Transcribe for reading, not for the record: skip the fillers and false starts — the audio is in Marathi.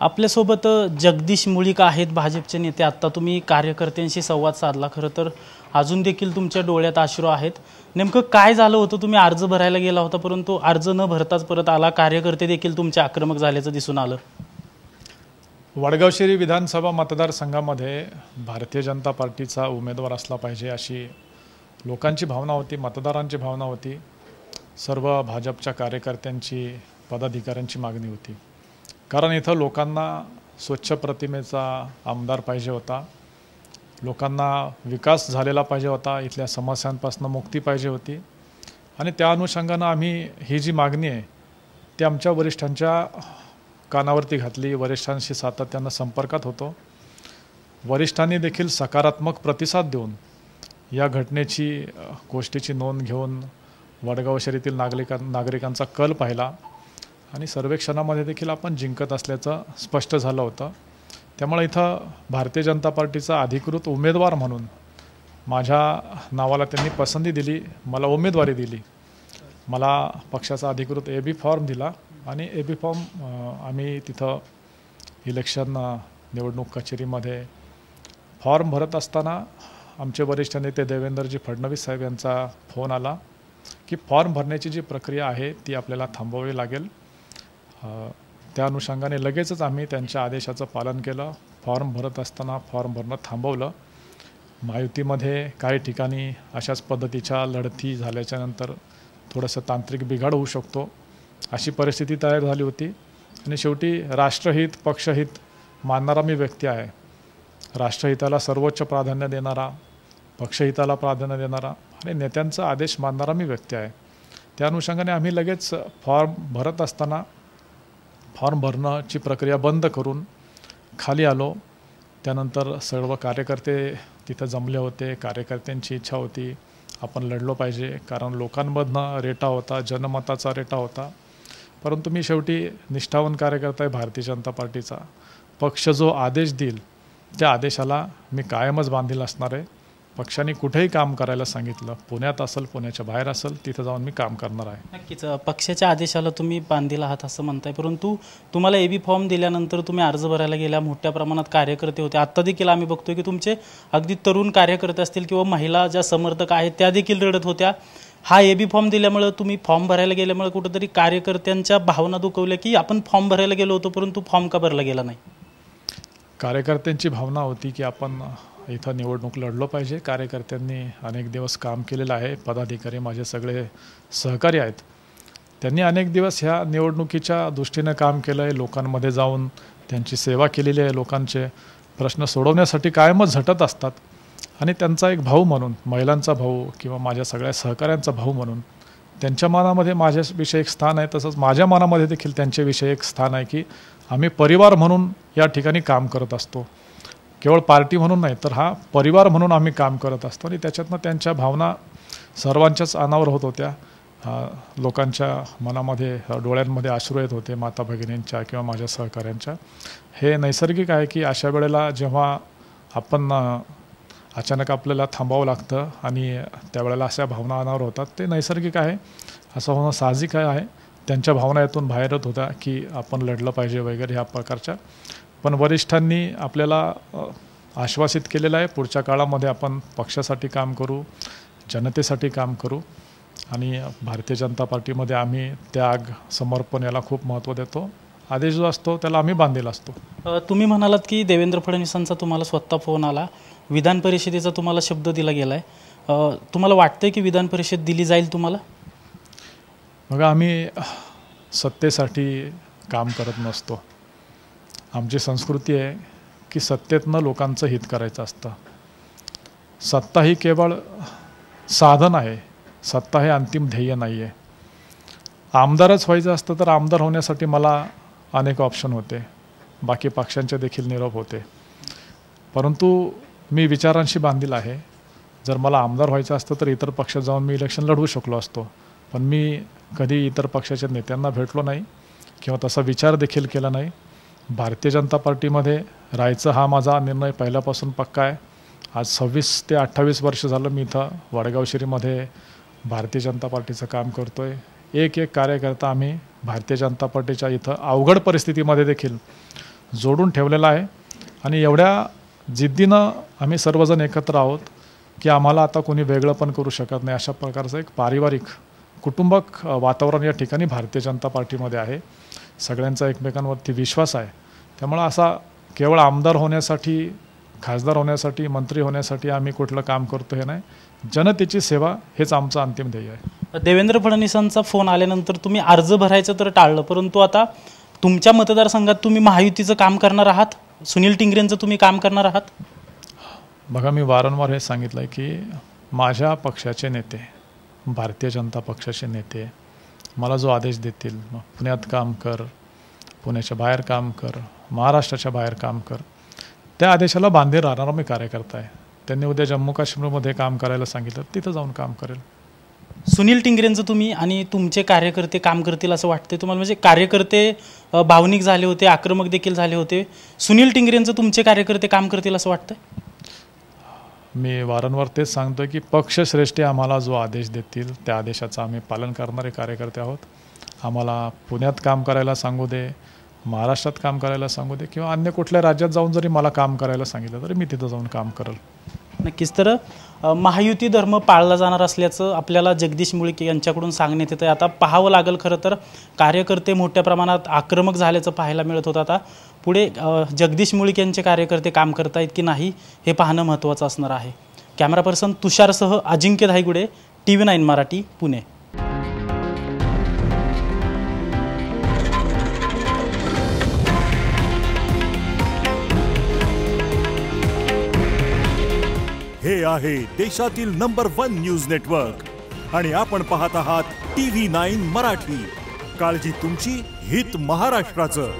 आपल्यासोबत जगदीश मुळीक आहेत, भाजपचे नेते. आत्ता तुम्ही कार्यकर्त्यांशी संवाद साधला. खरं तर अजून देखील तुमच्या डोळ्यात अश्रू आहेत. नेमकं काय झालं होतं? तुम्ही अर्ज भरायला गेला होता, परंतु अर्ज न भरताच परत आला. कार्यकर्ते देखील तुमचे आक्रमक झाल्याचं दिसून आलं. वडगाव-शेरी विधानसभा मतदारसंघामध्ये भारतीय जनता पार्टीचा उमेदवार असला पाहिजे अशी लोकांची भावना होती, मतदारांची भावना होती, सर्व भाजपच्या कार्यकर्त्यांची, पदाधिकाऱ्यांची मागणी होती. कारण इथं लोकांना स्वच्छ प्रतिमेचा आमदार पाहिजे होता, लोकांना विकास झालेला पाहिजे होता, इथल्या समस्यांपासून मुक्ती पाहिजे होती. आणि त्या अनुषंगानं आम्ही ही जी मागणी आहे ती आमच्या वरिष्ठांच्या कानावरती घातली. वरिष्ठांशी सातत्यानं संपर्कात होतो. वरिष्ठांनी देखील सकारात्मक प्रतिसाद देऊन या गोष्टीची नोंद घेऊन वडगाव शहरातील नागरिकांचा कल पाहिला आणि सर्वेक्षणामध्ये देखील आपण जिंकत असल्याचं स्पष्ट झालं होतं. त्यामुळे इथं भारतीय जनता पार्टीचा अधिकृत उमेदवार म्हणून माझ्या नावाला त्यांनी पसंती दिली, मला उमेदवारी दिली. मला पक्षाचा अधिकृत AB फॉर्म दिला आणि AB फॉर्म आम्ही तिथं इलेक्शन निवडणूक कचेरीमध्ये फॉर्म भरत असताना आमचे वरिष्ठ नेते देवेंद्रजी फडणवीस साहेब यांचा फोन आला की फॉर्म भरण्याची जी प्रक्रिया आहे ती आपल्याला थांबवावी लागेल. त्या अनुषंगाने लगेचच आम्ही त्यांच्या आदेशाचं पालन केलं. फॉर्म भरत असताना फॉर्म भरणं थांबवलं. महायुतीमध्ये काही ठिकाणी अशाच पद्धतीच्या लढती झाल्याच्यानंतर थोडंसं तांत्रिक बिघाड होऊ शकतो अशी परिस्थिती तयार झाली होती. आणि शेवटी राष्ट्रहित, पक्षहित मानणारा मी व्यक्ती आहे. राष्ट्रहिताला सर्वोच्च प्राधान्य देणारा, पक्षहिताला प्राधान्य देणारा आणि नेत्यांचा आदेश मानणारा मी व्यक्ती आहे. त्या अनुषंगाने आम्ही लगेच फॉर्म भरत असताना फॉर्म भरण्याची प्रक्रिया बंद करून खाली आलो. त्यानंतर सर्व कार्यकर्ते तिथं जमले होते. कार्यकर्त्यांची इच्छा होती आपण लढलो पाहिजे, कारण लोकांमधनं रेटा होता, जनमताचा रेटा होता. परंतु मी शेवटी निष्ठावान कार्यकर्ता आहे भारतीय जनता पार्टीचा. पक्ष जो आदेश देईल त्या आदेशाला मी कायमच बांधील असणार आहे. पक्षाने कुठेही काम करायला सांगितलं, पुण्यात असेल, पुण्याच्या बाहेर असेल, तिथं जाऊन मी काम करणार आहे. नक्कीच पक्षाच्या आदेशाला तुम्ही बांधील आहात असं म्हणताय. परंतु तुम्हाला AB फॉर्म दिल्यानंतर तुम्ही अर्ज भरायला गेल्या, मोठ्या प्रमाणात कार्यकर्ते होते. आत्ता देखील आम्ही बघतोय की तुमचे अगदी तरुण कार्यकर्ते असतील किंवा महिला ज्या समर्थक आहेत त्या देखील रडत होत्या. हा AB फॉर्म दिल्यामुळे, तुम्ही फॉर्म भरायला गेल्यामुळे कुठंतरी कार्यकर्त्यांच्या भावना दुखवल्या की आपण फॉर्म भरायला गेलो होतो परंतु फॉर्म का भरला गेला नाही? कार्यकर्त्यांची भावना होती की आपण इथं निवडणूक लढलो पाहिजे. कार्यकर्त्यांनी अनेक दिवस काम केलेलं आहे. पदाधिकारी माझे सगळे सहकारी आहेत. त्यांनी अनेक दिवस ह्या निवडणुकीच्या दृष्टीनं काम केलं आहे. लोकांमध्ये जाऊन त्यांची सेवा केलेली आहे. लोकांचे प्रश्न सोडवण्यासाठी कायमच झटत असतात. आणि त्यांचा एक भाऊ म्हणून, महिलांचा भाऊ किंवा माझ्या सगळ्या सहकाऱ्यांचा भाऊ म्हणून त्यांच्या मनामध्ये माझ्याविषयी एक स्थान आहे. तसंच माझ्या मनामध्ये देखील त्यांच्याविषयी एक स्थान आहे की आम्ही परिवार म्हणून या ठिकाणी काम करत असतो. केवळ पार्टी म्हणून नाही, तर हा परिवार म्हणून आम्ही काम करत असतो. आणि त्याच्यातनं त्यांच्या भावना सर्वांच्याच अनावर होत होत्या. लोकांच्या मनामध्ये, डोळ्यांमध्ये अश्रू येत होते, माता भगिनींच्या किंवा माझ्या सहकाऱ्यांच्या. हे नैसर्गिक आहे की अशा वेळेला जेव्हा आपण अचानक आपल्याला थांबावं लागतं आणि त्यावेळेला अशा भावना अनावर होतात, ते नैसर्गिक आहे. असं होणं साहजिक आहे. त्यांच्या भावना यातून बाहेर येत होत्या की आपण लढलं पाहिजे वगैरे ह्या प्रकारच्या. पण वरिष्ठांनी आपल्याला आश्वासित केलेलं आहे पुढच्या काळामध्ये आपण पक्षासाठी काम करू, जनतेसाठी काम करू. आणि भारतीय जनता पार्टीमध्ये आम्ही त्याग, समर्पण याला खूप महत्त्व देतो. आदेश जो असतो त्याला आम्ही बांधील असतो. तुम्ही म्हणालात की देवेंद्र फडणवीसांचा तुम्हाला स्वतः फोन आला, विधान परिषदेचा तुम्हाला शब्द दिला गेला आहे. तुम्हाला वाटतंय की विधान परिषद दिली जाईल तुम्हाला? बघा, आम्ही सत्तेसाठी काम करत नसतो. आमची संस्कृती आहे की सत्तेतनं लोकांचं हित करायचं असतं. सत्ता ही केवळ साधन आहे, सत्ता हे अंतिम ध्येय नाही आहे. आमदारच व्हायचं असतं तर आमदार होण्यासाठी मला अनेक ऑप्शन होते, बाकी पक्षांचे देखील निरोप होते. परंतु मी विचारांशी बांधील आहे. जर मला आमदार व्हायचं असतं तर इतर पक्षात जाऊन मी इलेक्शन लढवू शकलो असतो. पण मी कधी इतर पक्षाच्या नेत्यांना भेटलो नाही किंवा तसा विचार देखील केला नाही. भारतीय जनता पार्टीमध्ये राहायचं हा माझा निर्णय पहिल्यापासून पक्का आहे. आज 26 ते 28 वर्ष झालं मी इथं वडगाव शहरीमध्ये भारतीय जनता पार्टीचं काम करतो आहे. एक कार्यकर्ता आम्ही भारतीय जनता पार्टीच्या इथं अवघड परिस्थितीमध्ये देखील जोडून ठेवलेला आहे आणि एवढ्या जिद्दीनं आम्ही सर्वजण एकत्र आहोत की आम्हाला आता कोणी वेगळं पण करू शकत नाही, अशा प्रकारचं एक पारिवारिक कुटुंबक वातावरण या ठिकाणी भारतीय जनता पार्टीमध्ये आहे. सगळ्यांचा एकमेकांवरती विश्वास आहे. त्यामुळं असा केवळ आमदार होण्यासाठी, खासदार होण्यासाठी, मंत्री होण्यासाठी आम्ही कुठलं काम करतो हे नाही, जनतेची सेवा हेच आमचं अंतिम ध्येय आहे. देवेंद्र फडणवीसांचा फोन आल्यानंतर तुम्ही अर्ज भरायचं तर टाळलं, परंतु आता तुमच्या मतदारसंघात तुम्ही महायुतीचं काम करणार आहात, सुनील टिंगरेंचं तुम्ही काम करणार आहात. बघा, मी वारंवार हे सांगितलं आहे की माझ्या पक्षाचे नेते, भारतीय जनता पक्षाचे नेते मला जो आदेश देतील, पुण्यात काम कर, पुण्याच्या बाहेर काम कर, महाराष्ट्राच्या बाहेर काम कर, त्या आदेशाला बांधील राहणारा मी कार्यकर्ता आहे. त्यांनी उद्या जम्मू काश्मीरमध्ये काम करायला सांगितलं, तिथं जाऊन काम करेल. सुनील टिंगरेंचं तुम्ही आणि तुमचे कार्यकर्ते काम करतील असं वाटते तुम्हाला? म्हणजे कार्यकर्ते भावनिक झाले होते, आक्रमक देखील झाले होते. सुनील टिंगरेंचं तुमचे कार्यकर्ते काम करतील असं वाटतं? मी वारंवार तेच सांगतो की पक्षश्रेष्ठी आम्हाला जो आदेश देतील त्या आदेशाचं आम्ही पालन करणारे कार्यकर्ते आहोत. आम्हाला पुण्यात काम करायला सांगू दे, महाराष्ट्रात काम करायला सांगू दे, किंवा अन्य कुठल्या राज्यात जाऊन जरी मला काम करायला सांगितलं तरी मी तिथं जाऊन काम करेल. नक्कीच. तर महायुती धर्म पाळला जाणार असल्याचं आपल्याला जगदीश मुळीक यांच्याकडून सांगण्यात येतं. आता पाहावं लागेल. खरं तर कार्यकर्ते मोठ्या प्रमाणात आक्रमक झाल्याचं पाहायला मिळत होतं. आता पुढे जगदीश मुळीक यांचे कार्यकर्ते काम करतायत की नाही हे पाहणं महत्त्वाचं असणार आहे. कॅमेरा पर्सन तुषारसह अजिंक्य धायगुडे, TV9 मराठी, पुणे. हे आहे देशातील नंबर 1 न्यूज नेटवर्क आणि आपण पाहत आहात TV9 मराठी. काळजी तुमची, हित महाराष्ट्राचं.